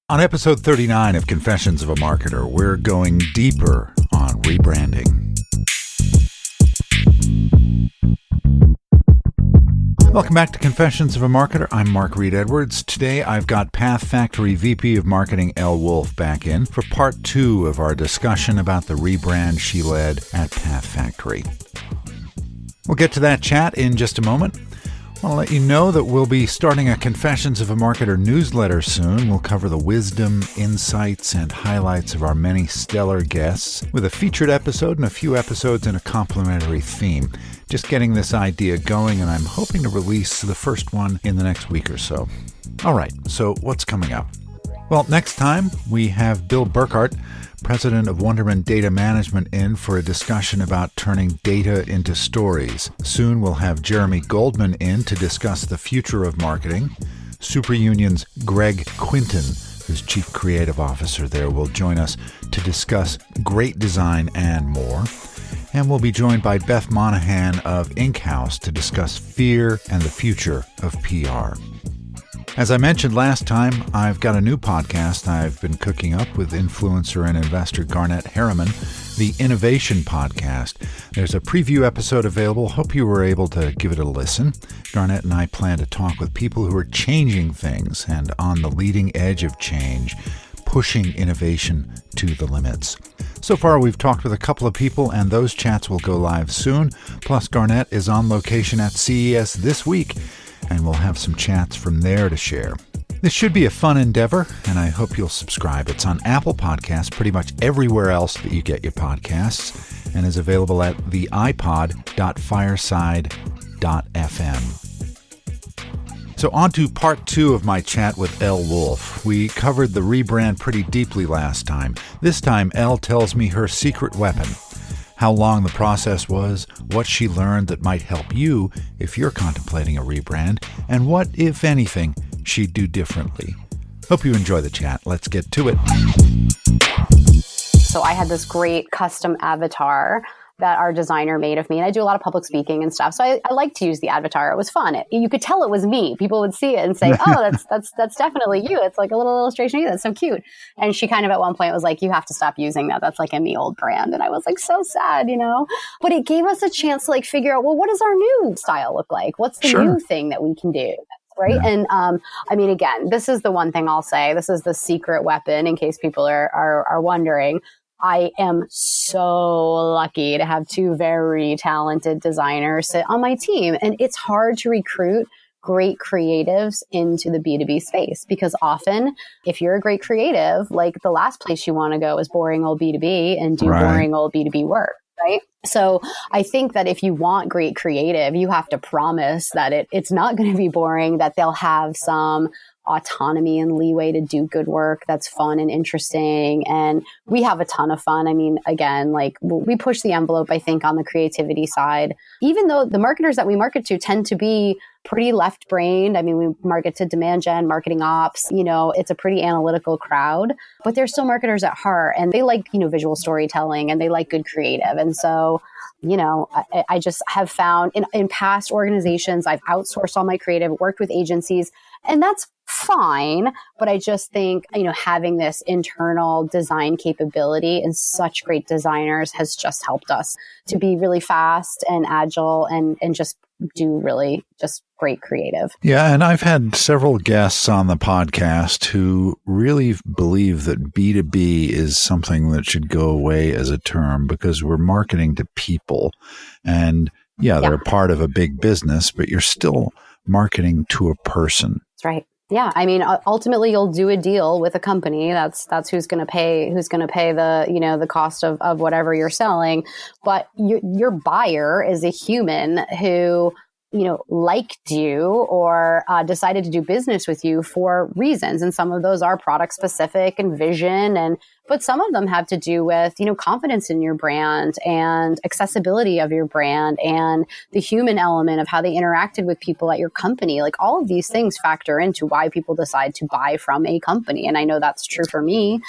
On episode 39 of Confessions of a Marketer, we're going deeper on rebranding. Welcome back to Confessions of a Marketer. I'm Mark Reed Edwards. Today I've got Path Factory VP of Marketing Elle Woulfe back in for part 2 of our discussion about the rebrand she led at Path Factory. We'll get to that chat in just a moment. I'll let you know that we'll be starting a Confessions of a Marketer newsletter soon. We'll cover the wisdom, insights, and highlights of our many stellar guests with a featured episode and a few episodes in a complementary theme. Just getting this idea going, and I'm hoping to release the first one in the next week or so. All right, so what's coming up? Well, next time we have Bill Burkhart, president of Wonderman Data Management, in for a discussion about turning data into stories. Soon we'll have Jeremy Goldman in to discuss the future of marketing. SuperUnion's Greg Quinton, who's Chief Creative Officer there, will join us to discuss great design and more. And we'll be joined by Beth Monahan of Inkhouse to discuss fear and the future of PR. As I mentioned last time, I've got a new podcast I've been cooking up with influencer and investor Garnett Harriman, the Innovation Podcast. There's a preview episode available. Hope you were able to give it a listen. Garnett and I plan to talk with people who are changing things and on the leading edge of change, pushing innovation to the limits. So far, we've talked with a couple of people, and those chats will go live soon. Plus, Garnett is on location at CES this week, and we'll have some chats from there to share. This should be a fun endeavor, and I hope you'll subscribe. It's on Apple Podcasts, pretty much everywhere else that you get your podcasts, and is available at theipod.fireside.fm. So on to part 2 of my chat with Elle Woulfe. We covered the rebrand pretty deeply last time. This time, Elle tells me her secret weapon, how long the process was, what she learned that might help you if you're contemplating a rebrand, and what, if anything, she'd do differently. Hope you enjoy the chat. Let's get to it. So I had this great custom avatar that our designer made of me. And I do a lot of public speaking and stuff. So I like to use the avatar. It was fun. You could tell it was me. People would see it and say, oh, that's definitely you. It's like a little illustration of you. That's so cute. And she kind of at one point was like, you have to stop using that. That's like a me old brand. And I was like, so sad, but it gave us a chance to like figure out, well, what does our new style look like? What's the new thing that we can do? Right. Yeah. And I mean, again, this is the one thing I'll say. This is the secret weapon in case people are wondering. I am so lucky to have 2 very talented designers sit on my team. And it's hard to recruit great creatives into the B2B space because often if you're a great creative, like the last place you want to go is boring old B2B and do boring old B2B work. Right. So I think that if you want great creative, you have to promise that it's not going to be boring, that they'll have some autonomy and leeway to do good work that's fun and interesting. And we have a ton of fun. I mean, again, like we push the envelope, I think, on the creativity side, even though the marketers that we market to tend to be pretty left-brained. I mean, we market to demand gen, marketing ops, it's a pretty analytical crowd, but they're still marketers at heart and they like, visual storytelling and they like good creative. And so, I just have found in past organizations, I've outsourced all my creative, worked with agencies, and that's fine. But I just think, having this internal design capability and such great designers has just helped us to be really fast and agile and just do really just great creative. Yeah, and I've had several guests on the podcast who really believe that B2B is something that should go away as a term because we're marketing to people. And they're a part of a big business, but you're still marketing to a person. That's right. Yeah. I mean, ultimately you'll do a deal with a company. That's who's going to pay the, the cost of whatever you're selling. But your buyer is a human who, liked you or decided to do business with you for reasons. And some of those are product specific and vision. But some of them have to do with, confidence in your brand and accessibility of your brand and the human element of how they interacted with people at your company. Like all of these things factor into why people decide to buy from a company. And I know that's true for me.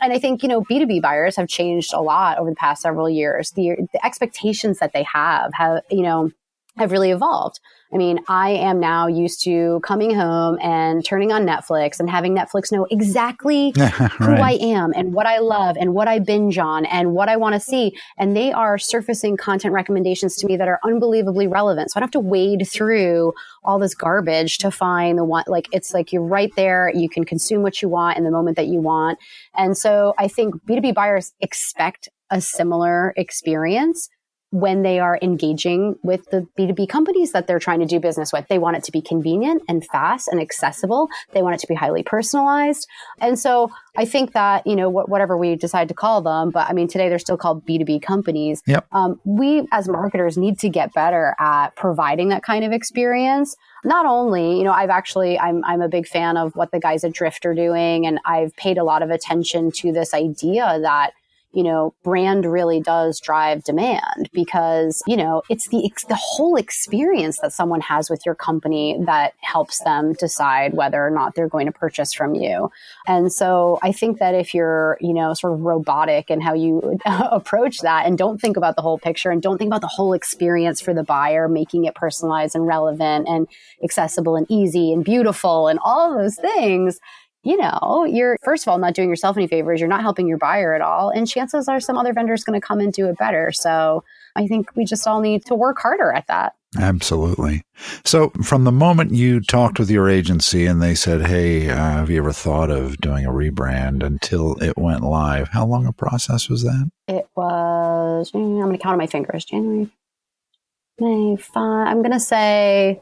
And I think, B2B buyers have changed a lot over the past several years. The expectations that they have, have really evolved. I mean, I am now used to coming home and turning on Netflix and having Netflix know exactly who I am and what I love and what I binge on and what I want to see. And they are surfacing content recommendations to me that are unbelievably relevant. So I don't have to wade through all this garbage to find the one. Like, it's like you're right there. You can consume what you want in the moment that you want. And so I think B2B buyers expect a similar experience when they are engaging with the B2B companies that they're trying to do business with. They want it to be convenient and fast and accessible. They want it to be highly personalized. And so I think that, you know, whatever we decide to call them, but I mean, today they're still called B2B companies. Yep. We as marketers need to get better at providing that kind of experience. Not only, you know, I'm a big fan of what the guys at Drift are doing. And I've paid a lot of attention to this idea that, you know, brand really does drive demand because, you know, it's the whole experience that someone has with your company that helps them decide whether or not they're going to purchase from you. And so I think that if you're, you know, sort of robotic in how you approach that and don't think about the whole picture and don't think about the whole experience for the buyer, making it personalized and relevant and accessible and easy and beautiful and all of those things, you know, you're, first of all, not doing yourself any favors. You're not helping your buyer at all. And chances are some other vendor is going to come and do it better. So I think we just all need to work harder at that. Absolutely. So from the moment you talked with your agency and they said, hey, have you ever thought of doing a rebrand until it went live, how long a process was that? It was, I'm going to count on my fingers, January, May, I'm going to say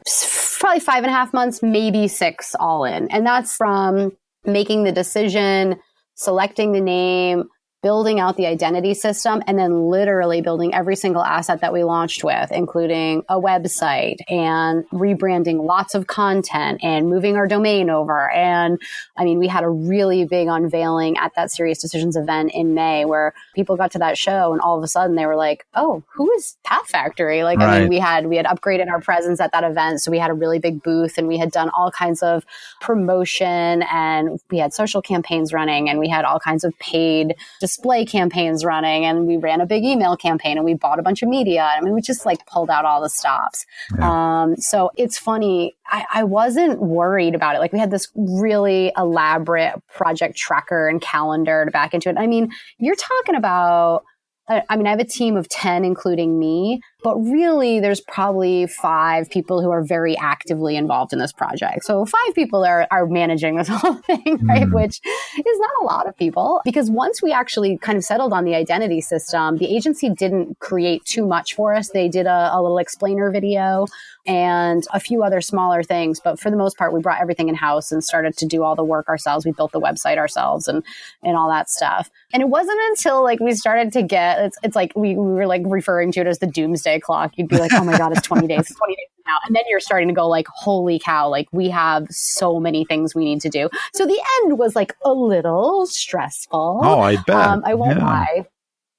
probably 5.5 months, maybe 6 all in. And that's from making the decision, selecting the name, building out the identity system, and then literally building every single asset that we launched with, including a website and rebranding lots of content and moving our domain over. And I mean, we had a really big unveiling at that Serious Decisions event in May where people got to that show and all of a sudden they were like, oh, who is Path Factory? Like, right. I mean, we had upgraded our presence at that event. So we had a really big booth and we had done all kinds of promotion and we had social campaigns running and we had all kinds of paid display campaigns running and we ran a big email campaign and we bought a bunch of media. I mean, we just like pulled out all the stops. Yeah. So it's funny. I wasn't worried about it. Like we had this really elaborate project tracker and calendar to back into it. I mean, you're talking about, I mean, I have a team of 10, including me, but really there's probably 5 people who are very actively involved in this project. So 5 people are managing this whole thing, right? Which is not a lot of people because once we actually kind of settled on the identity system, the agency didn't create too much for us. They did a little explainer video and a few other smaller things. But for the most part, we brought everything in-house and started to do all the work ourselves. We built the website ourselves and all that stuff. And it wasn't until like we started to get, it's like we were like referring to it as the doomsday clock. You'd be like, oh my God, it's 20 days, it's 20 days now. And then you're starting to go like, holy cow, like we have so many things we need to do. So the end was like a little stressful. Oh, I bet. I won't lie.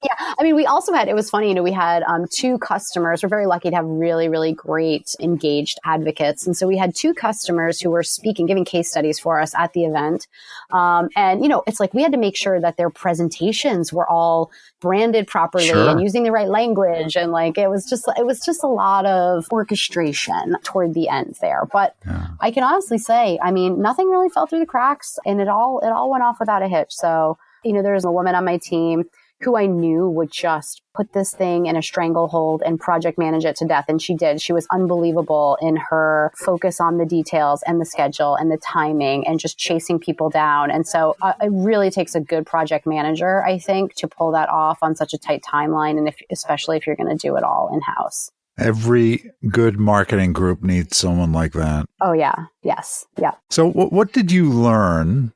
Yeah. I mean, we also had, it was funny, you know, we had 2 customers. We're very lucky to have really, really great engaged advocates. And so we had 2 customers who were speaking, giving case studies for us at the event. And, you know, it's like we had to make sure that their presentations were all branded properly and using the right language. And like, it was just a lot of orchestration toward the end there. But I can honestly say, I mean, nothing really fell through the cracks and it all went off without a hitch. So, you know, there's a woman on my team who I knew would just put this thing in a stranglehold and project manage it to death. And she did. She was unbelievable in her focus on the details and the schedule and the timing and just chasing people down. And so it really takes a good project manager, I think, to pull that off on such a tight timeline. And especially if you're going to do it all in-house. Every good marketing group needs someone like that. Oh, yeah. Yes. Yeah. So what did you learn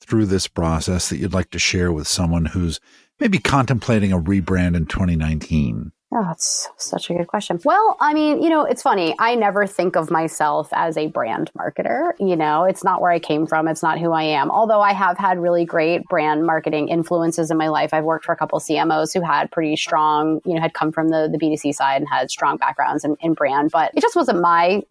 through this process that you'd like to share with someone who's maybe contemplating a rebrand in 2019? Oh, that's such a good question. Well, I mean, you know, it's funny. I never think of myself as a brand marketer. You know, it's not where I came from. It's not who I am. Although I have had really great brand marketing influences in my life. I've worked for a couple of CMOs who had pretty strong, you know, had come from the B2C side and had strong backgrounds in brand, but it just wasn't my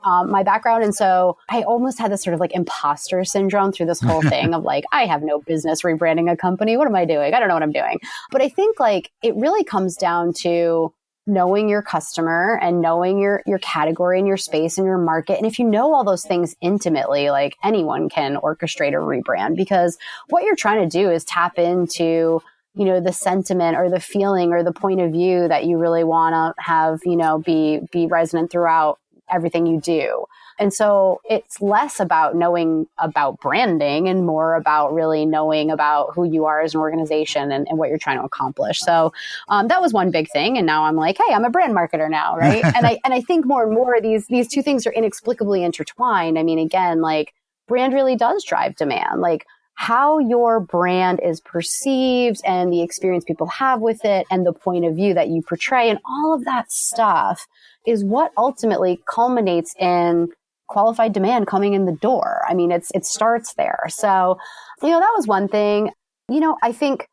background. And so I almost had this sort of like imposter syndrome through this whole thing of like, I have no business rebranding a company. What am I doing? I don't know what I'm doing. But I think like it really comes down to knowing your customer and knowing your category and your space and your market. And if you know all those things intimately, like anyone can orchestrate a rebrand, because what you're trying to do is tap into, the sentiment or the feeling or the point of view that you really want to have, be resonant throughout everything you do. And so it's less about knowing about branding and more about really knowing about who you are as an organization and what you're trying to accomplish. So that was one big thing. And now I'm like, hey, I'm a brand marketer now, right? and I think more and more these two things are inexplicably intertwined. I mean, again, like brand really does drive demand. Like how your brand is perceived and the experience people have with it and the point of view that you portray and all of that stuff is what ultimately culminates in qualified demand coming in the door. I mean, it starts there. So, that was one thing. I think,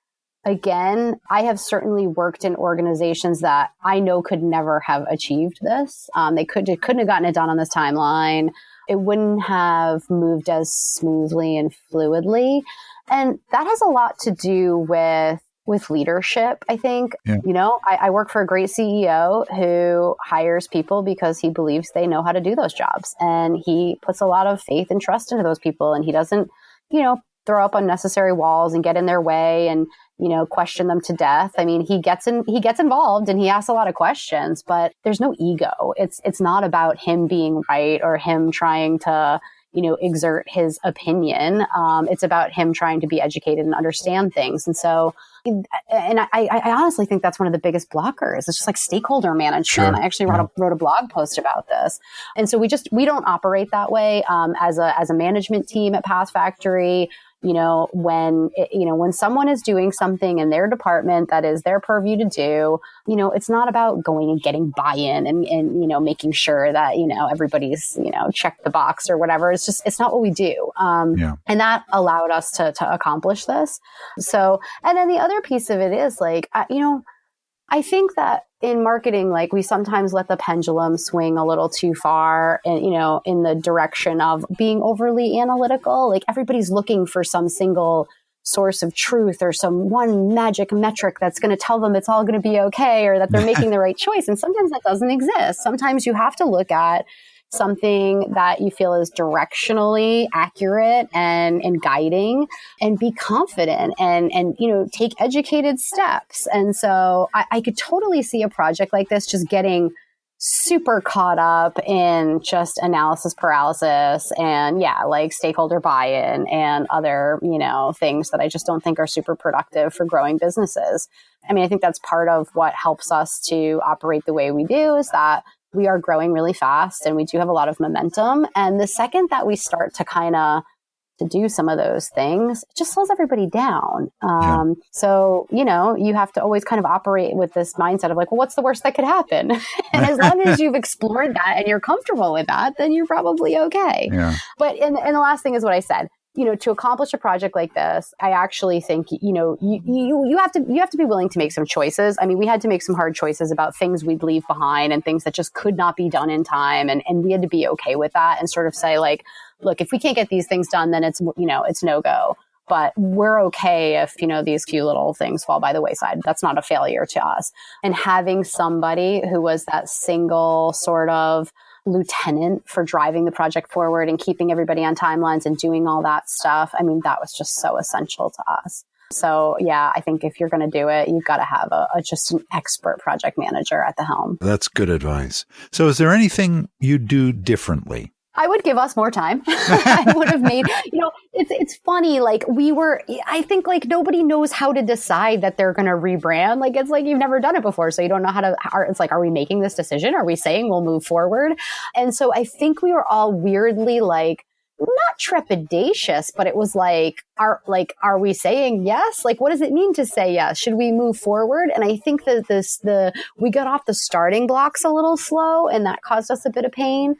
again, I have certainly worked in organizations that I know could never have achieved this. They couldn't have gotten it done on this timeline. It wouldn't have moved as smoothly and fluidly. And that has a lot to do with leadership, I think. Yeah. I work for a great CEO who hires people because he believes they know how to do those jobs. And he puts a lot of faith and trust into those people. And he doesn't, throw up unnecessary walls and get in their way and, question them to death. I mean, he gets involved and he asks a lot of questions, but there's no ego. It's not about him being right or him trying to, exert his opinion. It's about him trying to be educated and understand things. And so, I honestly think that's one of the biggest blockers. It's just like stakeholder management. Sure. I actually wrote a blog post about this. And so we don't operate that way. As a management team at Path Factory, when someone is doing something in their department that is their purview to do, it's not about going and getting buy-in and making sure that, everybody's, checked the box or whatever. It's not what we do. And that allowed us to accomplish this. So, and then the other piece of it is like, I think that in marketing, like we sometimes let the pendulum swing a little too far and, in the direction of being overly analytical. Like everybody's looking for some single source of truth or some one magic metric that's going to tell them it's all going to be okay or that they're making the right choice. And sometimes that doesn't exist. Sometimes you have to look at something that you feel is directionally accurate and guiding and be confident and take educated steps. And so I could totally see a project like this just getting super caught up in just analysis paralysis and like stakeholder buy-in and other, things that I just don't think are super productive for growing businesses. I mean, I think that's part of what helps us to operate the way we do is that we are growing really fast and we do have a lot of momentum. And the second that we start to do some of those things, it just slows everybody down. So, you have to always kind of operate with this mindset of like, well, what's the worst that could happen? And as long as you've explored that and you're comfortable with that, then you're probably okay. Yeah. But, and the last thing is what I said. To accomplish a project like this, I actually think, you have to be willing to make some choices. I mean, we had to make some hard choices about things we'd leave behind and things that just could not be done in time. And we had to be okay with that and sort of say like, look, if we can't get these things done, then it's no go. But we're okay if, these few little things fall by the wayside. That's not a failure to us. And having somebody who was that single sort of lieutenant for driving the project forward and keeping everybody on timelines and doing all that stuff. I mean, that was just so essential to us. So I think if you're going to do it, you've got to have just an expert project manager at the helm. That's good advice. So is there anything you do differently? I would give us more time. I would have made, it's funny. Like I think like nobody knows how to decide that they're going to rebrand. Like, it's like you've never done it before. So you don't know it's like, are we making this decision? Are we saying we'll move forward? And so I think we were all weirdly like, not trepidatious, but it was like, are we saying yes? Like, what does it mean to say yes? Should we move forward? And I think that we got off the starting blocks a little slow and that caused us a bit of pain.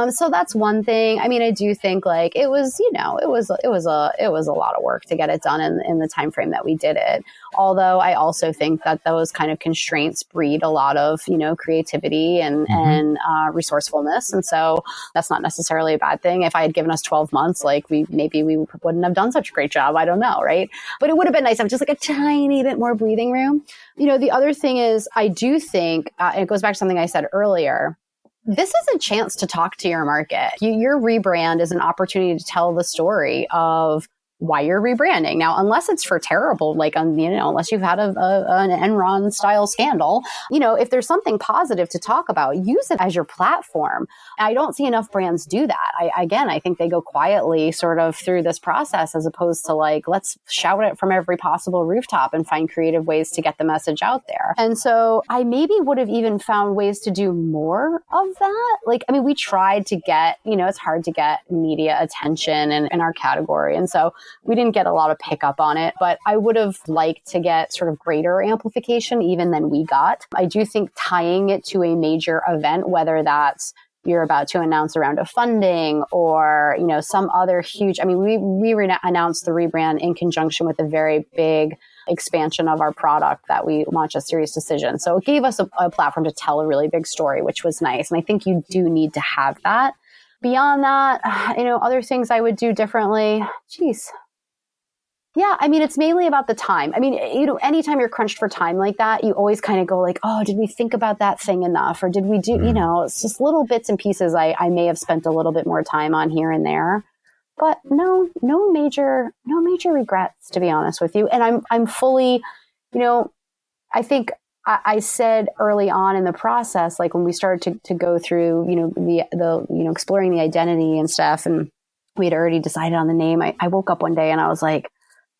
So that's one thing. I mean, I do think like it was a lot of work to get it done in the time frame that we did it. Although I also think that those kind of constraints breed a lot of, creativity and resourcefulness. And so that's not necessarily a bad thing. If I had given us last 12 months, like maybe we wouldn't have done such a great job. I don't know, right? But it would have been nice to have just like a tiny bit more breathing room. The other thing is, I do think, it goes back to something I said earlier, this is a chance to talk to your market. Your rebrand is an opportunity to tell the story of why you're rebranding. Now, unless it's for terrible, like, unless you've had an Enron style scandal, if there's something positive to talk about, use it as your platform. I don't see enough brands do that. I think they go quietly sort of through this process, as opposed to like, let's shout it from every possible rooftop and find creative ways to get the message out there. And so I maybe would have even found ways to do more of that. We tried to get, it's hard to get media attention in our category. And so we didn't get a lot of pickup on it, but I would have liked to get sort of greater amplification even than we got. I do think tying it to a major event, whether that's you're about to announce a round of funding or, some other huge, we announced the rebrand in conjunction with a very big expansion of our product that we launched at Serious Decision. So it gave us a platform to tell a really big story, which was nice. And I think you do need to have that. Beyond that, other things I would do differently. Geez. Yeah, it's mainly about the time. Anytime you're crunched for time like that, you always kind of go like, oh, did we think about that thing enough? Or did we do, it's just little bits and pieces I may have spent a little bit more time on here and there. But no major regrets, to be honest with you. And I'm fully, I think I said early on in the process, like when we started to go through, the exploring the identity and stuff, and we had already decided on the name. I woke up one day and I was like,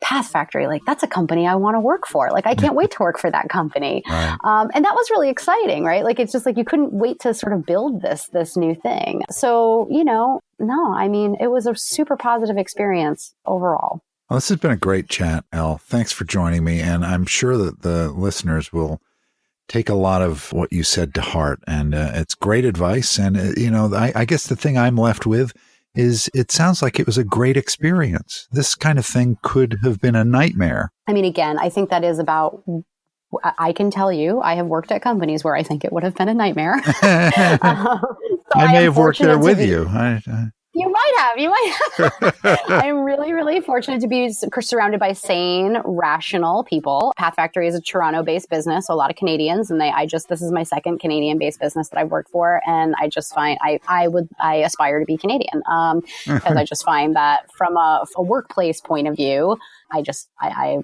Path Factory, like that's a company I want to work for. Like I can't wait to work for that company. Right. And that was really exciting, right? Like it's just like you couldn't wait to sort of build this new thing. So, it was a super positive experience overall. Well, this has been a great chat, Elle. Thanks for joining me. And I'm sure that the listeners will take a lot of what you said to heart. And it's great advice. And, I guess the thing I'm left with is it sounds like it was a great experience. This kind of thing could have been a nightmare. Again, I think that is about, I can tell you, I have worked at companies where I think it would have been a nightmare. I may have worked there with you. You might have. I'm really, really fortunate to be surrounded by sane, rational people. Path Factory is a Toronto-based business, so a lot of Canadians, and this is my second Canadian-based business that I've worked for, and I just find I aspire to be Canadian because I just find that from a workplace point of view,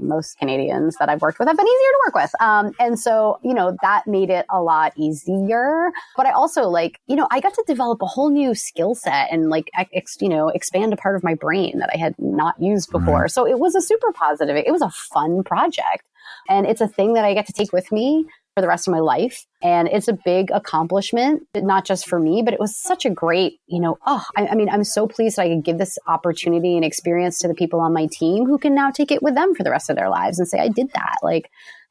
most Canadians that I've worked with have been easier to work with. And so, that made it a lot easier. But I also I got to develop a whole new skill set and expand a part of my brain that I had not used before. So it was a super positive. It was a fun project. And it's a thing that I get to take with me for the rest of my life. And it's a big accomplishment, not just for me, but it was such a great, I'm so pleased that I could give this opportunity and experience to the people on my team who can now take it with them for the rest of their lives and say, I did that.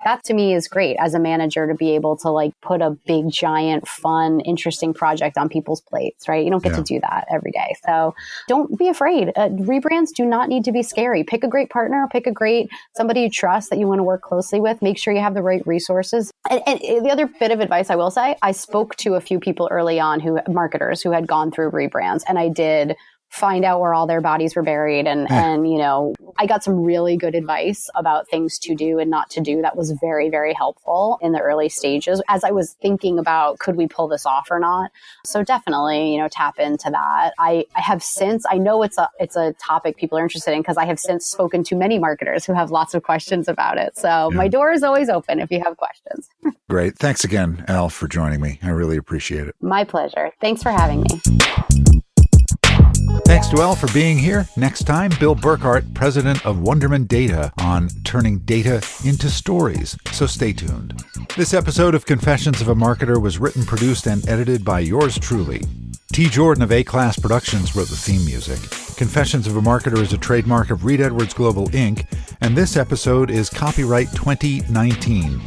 That to me is great as a manager to be able to put a big, giant, fun, interesting project on people's plates, right? You don't get to do that every day. So don't be afraid. Rebrands do not need to be scary. Pick a great partner, somebody you trust that you want to work closely with. Make sure you have the right resources. And the other bit of advice I will say, I spoke to a few people early on marketers who had gone through rebrands, and I did find out where all their bodies were buried. And I got some really good advice about things to do and not to do. That was very, very helpful in the early stages as I was thinking about, could we pull this off or not? So definitely, tap into that. I have since, I know it's a topic people are interested in because I have since spoken to many marketers who have lots of questions about it. So my door is always open if you have questions. Great. Thanks again, Elle, for joining me. I really appreciate it. My pleasure. Thanks for having me. Thanks to Elle for being here. Next time, Bill Burkhart, president of Wonderman Data, on turning data into stories. So stay tuned. This episode of Confessions of a Marketer was written, produced, and edited by yours truly. T. Jordan of A-Class Productions wrote the theme music. Confessions of a Marketer is a trademark of Reed Edwards Global, Inc., and this episode is copyright 2019.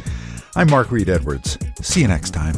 I'm Mark Reed Edwards. See you next time.